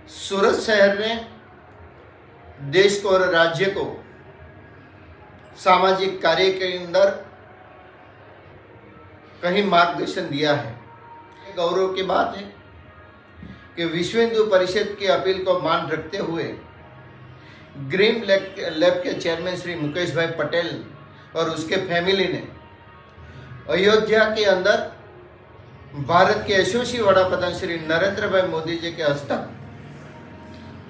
सूरत शहर ने देश को और राज्य को सामाजिक कार्य के अंदर कहीं मार्गदर्शन दिया है। गौरव की बात है कि विश्व हिंदू परिषद की अपील को मान रखते हुए ग्रीन लैब के चेयरमैन श्री मुकेश भाई पटेल और उसके फैमिली ने अयोध्या के अंदर भारत के यशस्वी वडाप्रधान श्री नरेंद्र भाई मोदी जी के हस्तक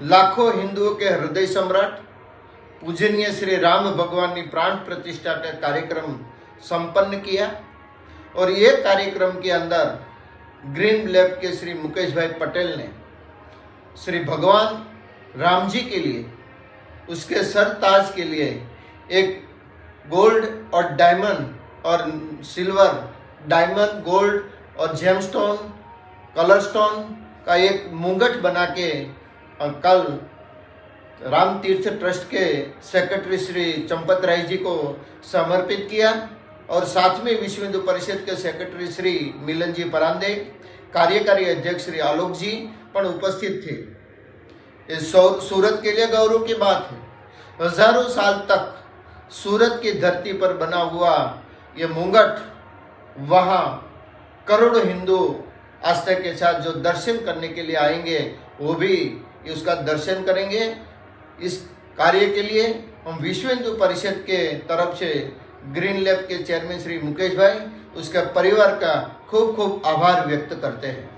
लाखों हिंदुओं के हृदय सम्राट पूजनीय श्री राम भगवान की प्राण प्रतिष्ठा का कार्यक्रम संपन्न किया। और ये कार्यक्रम के अंदर ग्रीन लैब के श्री मुकेश भाई पटेल ने श्री भगवान राम जी के लिए, उसके सर ताज के लिए एक गोल्ड और डायमंड और सिल्वर, डायमंड, गोल्ड और जेमस्टोन, कलर स्टोन का एक मुंगट बना के कल राम तीर्थ ट्रस्ट के सेक्रेटरी श्री चंपत राय जी को समर्पित किया। और साथ में विश्व हिंदू परिषद के सेक्रेटरी श्री मिलन जी परांदे, कार्यकारी अध्यक्ष श्री आलोक जी पण उपस्थित थे। ये सूरत के लिए गौरव की बात है। हजारों साल तक सूरत की धरती पर बना हुआ ये मुंगट वहाँ करोड़ों हिंदू आस्था के साथ जो दर्शन करने के लिए आएंगे वो भी उसका दर्शन करेंगे। इस कार्य के लिए हम विश्व हिंदू परिषद के तरफ से ग्रीन लैब के चेयरमैन श्री मुकेश भाई, उसके परिवार का खूब खूब आभार व्यक्त करते हैं।